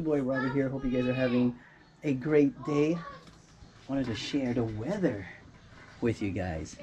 your boy Robert here. Hope you guys are having a great day. Wanted to share the weather with you guys.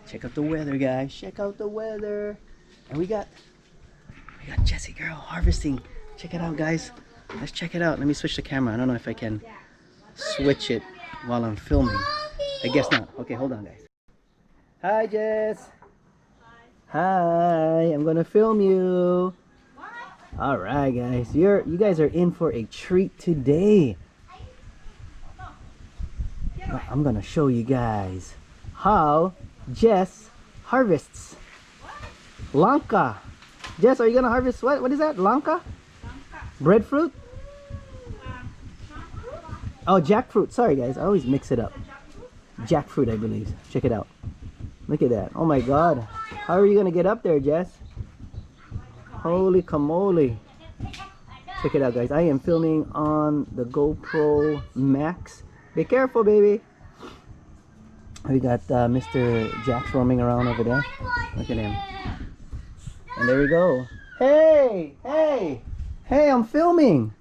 Check out the weather, guys. Check out the weather. And we got Jessie girl harvesting. Check it out, guys. Let's check it out. Let me switch the camera. I don't know if I can switch it while I'm filming. I guess not. Okay, hold on, guys. Hi, Jess. Hi. I'm gonna film you. All right, guys. You guys are in for a treat today. I'm gonna show you guys how Jess harvests lanka. Jess, are you gonna harvest what? What is that? Lanka? Breadfruit? Oh, jackfruit. Sorry, guys. I always mix it up. Jackfruit, I believe. Check it out. Look at that. Oh my God. How are you gonna get up there, Jess? Holy camole. Check it out, guys. I am filming on the GoPro Max. Be careful, baby. We got Mr. Jax roaming around over there. Look at him. And there we go. Hey! Hey! Hey, I'm filming!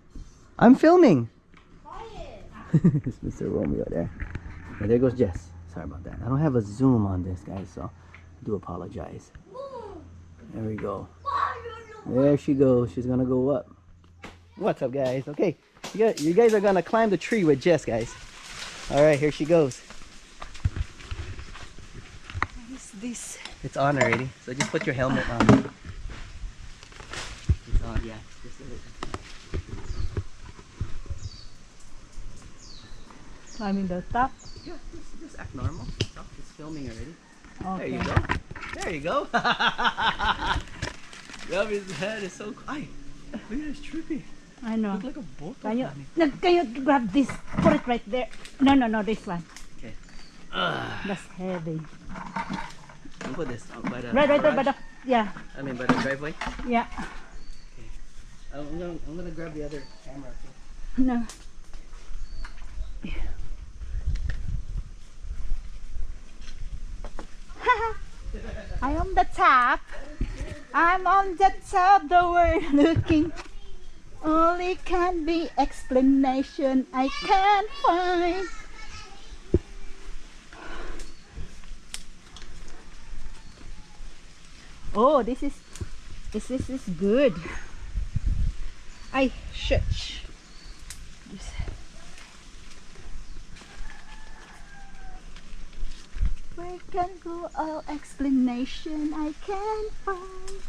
I'm filming! It's Mr. Romeo there. And there goes Jess. Sorry about that. I don't have a zoom on this, guys, so I do apologize. There we go. There she goes. She's gonna go up. What's up, guys? Okay, you guys are gonna climb the tree with Jess, guys. All right, here she goes. What is this? It's on already, so just put your helmet on. It's on, yeah. Climbing the top. Yeah, just act normal. It's filming already. Okay. There you go. There you go. His head is so quiet. Look at this trippy. I know. Look like a boat. Can you grab this? Put it right there. No, this one. Okay. That's heavy. I'll put this by the Right there, garage. by the, yeah. I mean by the driveway. Yeah. Okay. I'm gonna grab the other camera too. No. I am the top. I'm on the top. The word looking. Only can be explanation I can't find. Oh, this is good. I shush. Where can go all explanation I can't find?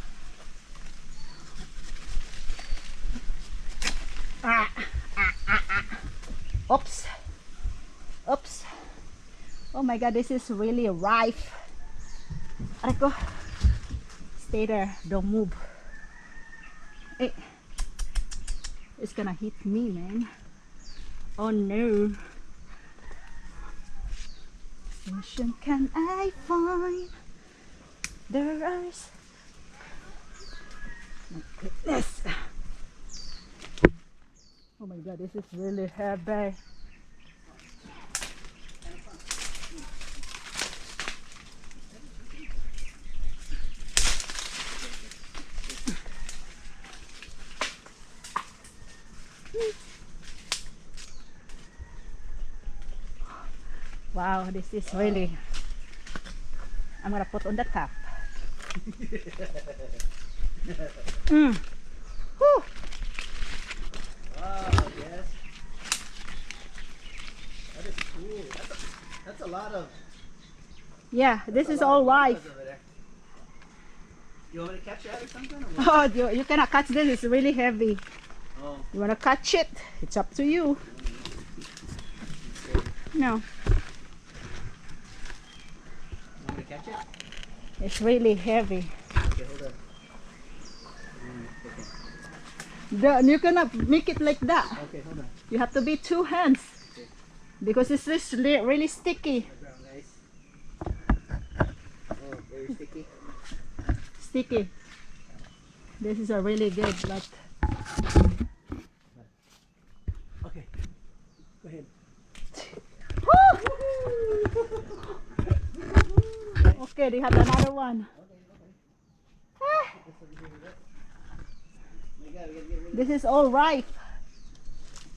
Oops. Oops. Oh my God, this is really rife. Ariko. Stay there, don't move. Hey. It's gonna hit me, man. Oh no. Ocean can I find? There are. My goodness. Oh my God, this is really heavy. Wow, this is really. I'm gonna put on the top. Whew. Wow, yes. That is cool. That's a lot of. Yeah, this is all rife. You want me to catch that or something? Or Oh, you cannot catch this. It's really heavy. oh. You wanna catch it? It's up to you. No, You want me to catch it? it's really heavy. Okay, hold on. You cannot make it like that. Okay, hold on. You have to be two hands Okay. because it's just really sticky. Nice. Oh, very sticky. Sticky. This is a really good, but Okay. Go ahead. okay, they have another one. This is all ripe.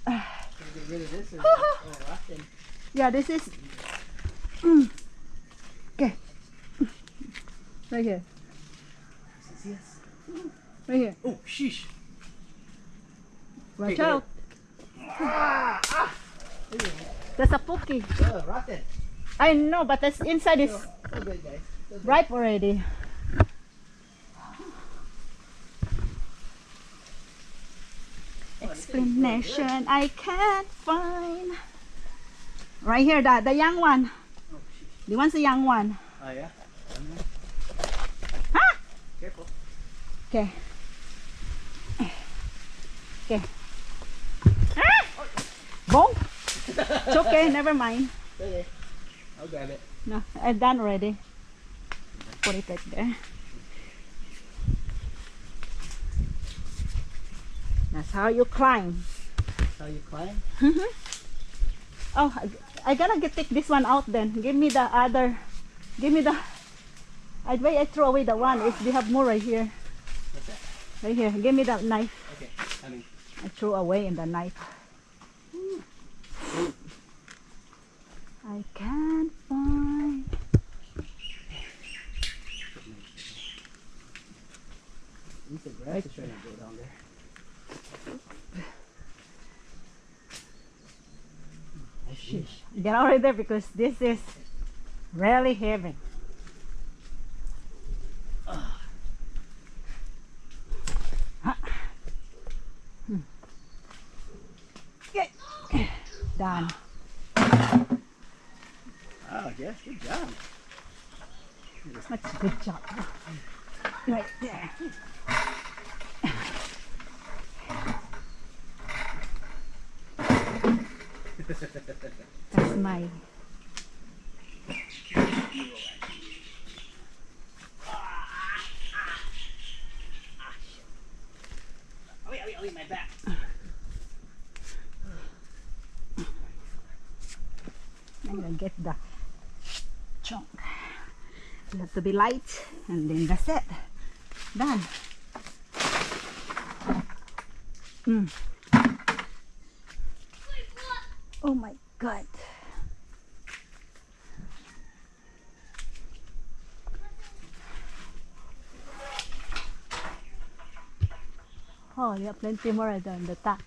Get rid of this. Oh, rotten. Yeah, this is. Okay. Right here. Yes. Right here. Oh, sheesh. Watch Okay, out. That's a pookie. Oh, rotten. I know, but that's inside is So good, guys. So good. ripe already. Explanation I can't find. Right here, the young one. Oh, sheesh. The one's the young one. Oh, yeah? Ah! Careful. Okay. Okay. Ah! Boom! It's okay, never mind. Okay. I'll grab it. No, I'm done already. Put it right there. That's how you climb. That's how you climb? Oh, I gotta take this one out then. Give me the other. Give me the. I throw away the one. If they have more right here. What's that? Right here. Give me that knife. Okay. I threw away in the knife. I can't find. At least the grass is trying to go down there. Sheesh. Get out of there because this is really heavy. Okay. Done. Oh, yes, good job. That's a good job. Right there. That's my. Oh, my back. I'm gonna get the chunk. It has to be light, and then that's it. Done. Oh my God. Oh, you have plenty more than the top.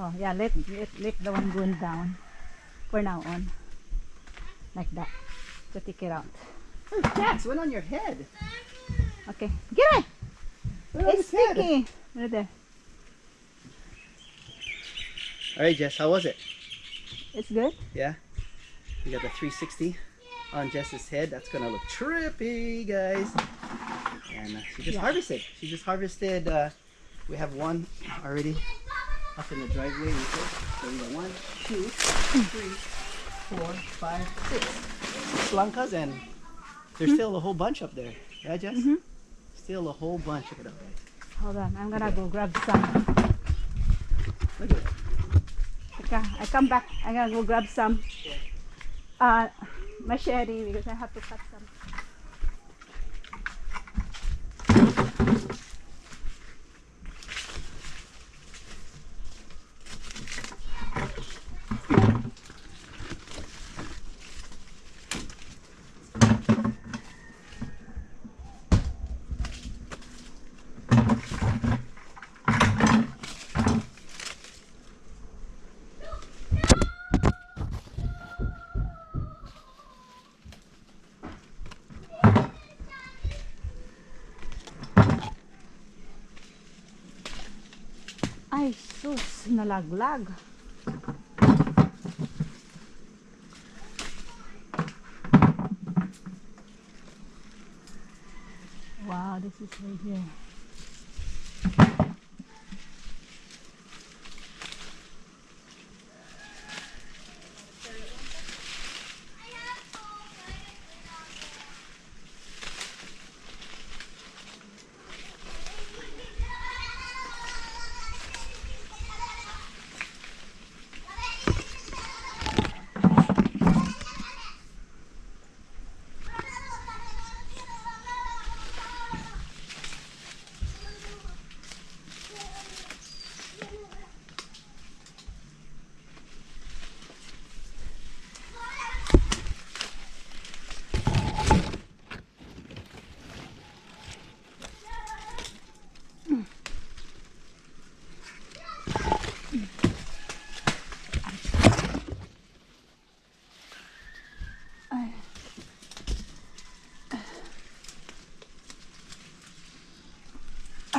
Oh yeah, let the one going down for now on, like that, to take it out. Oh, cats went on your head. Okay, get it. Went on It's his head. sticky. Right there. All right, Jess, how was it? It's good. Yeah? We got the 360 on Jess's head. That's gonna look trippy, guys. And she just harvested. She just harvested. We have one already up in the driveway. So we got 1, 2, 3, 4, 5, 6 blancas, and there's still a whole bunch up there. Yeah, Jess? Still a whole bunch. Look it up, guys. Hold on, I'm gonna go grab some. Look at it. Okay, I come back. I'm gonna go grab some machete because I have to cut some. Ay, sus, nalaglag. Wow, this is right here.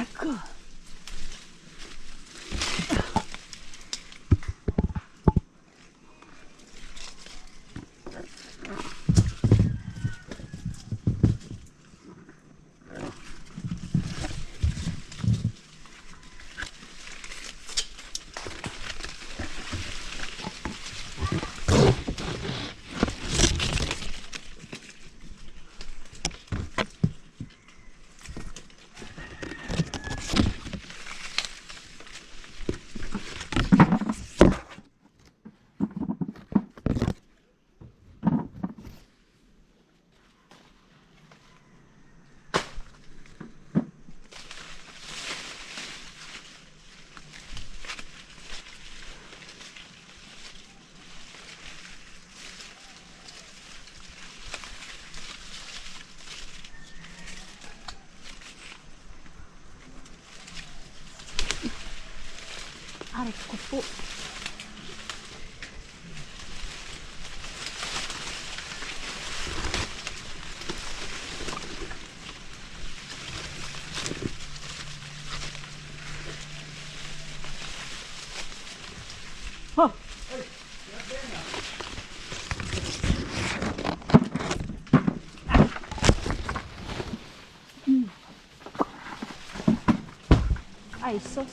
Ako. Aray ko po. Oh. Ay, sus.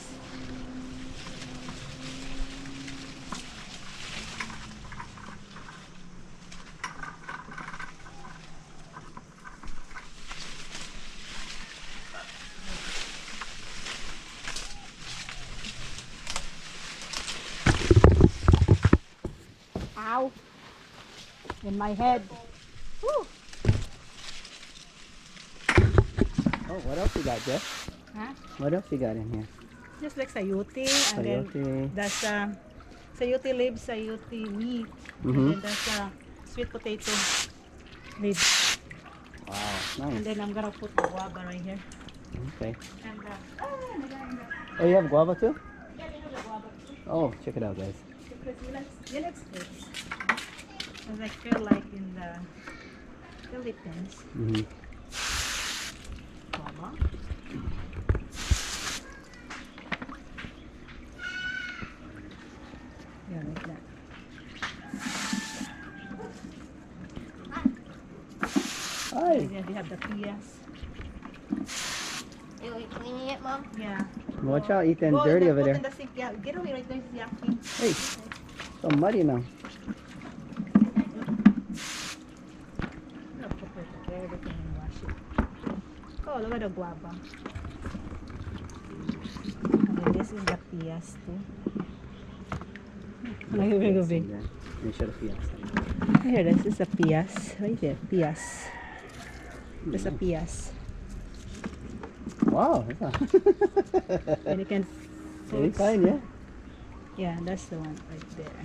Ow. In my head. Woo. Oh, what else you got, Jess? Huh? What else you got in here? Just like sayuti, and then Sayote. that's sayuti leaves, sayuti meat, and then that's sweet potato leaves. Wow, And nice. then I'm gonna put the guava right here. Okay. And Oh, you have guava too? yeah, they have the guava too. Oh, check it out, guys. Because you like fruits. Because I feel like in the Philippines, guava. Yeah, like that. Hi. And then they have the pias. You cleaning it, Mom? Yeah. Watch out, Ethan. Go Dirty in over put there. in the sink. Yeah, get away right there. It's yucky. Hey, so muddy now. No, put everything and wash it. Oh, look at the guava. And then this is the pias too. Like very good. Let me show the fiesta. Here, this is a pias. Right there, pias. There's a pias. Wow, that's And you can very fine, yeah. yeah, that's the one right there.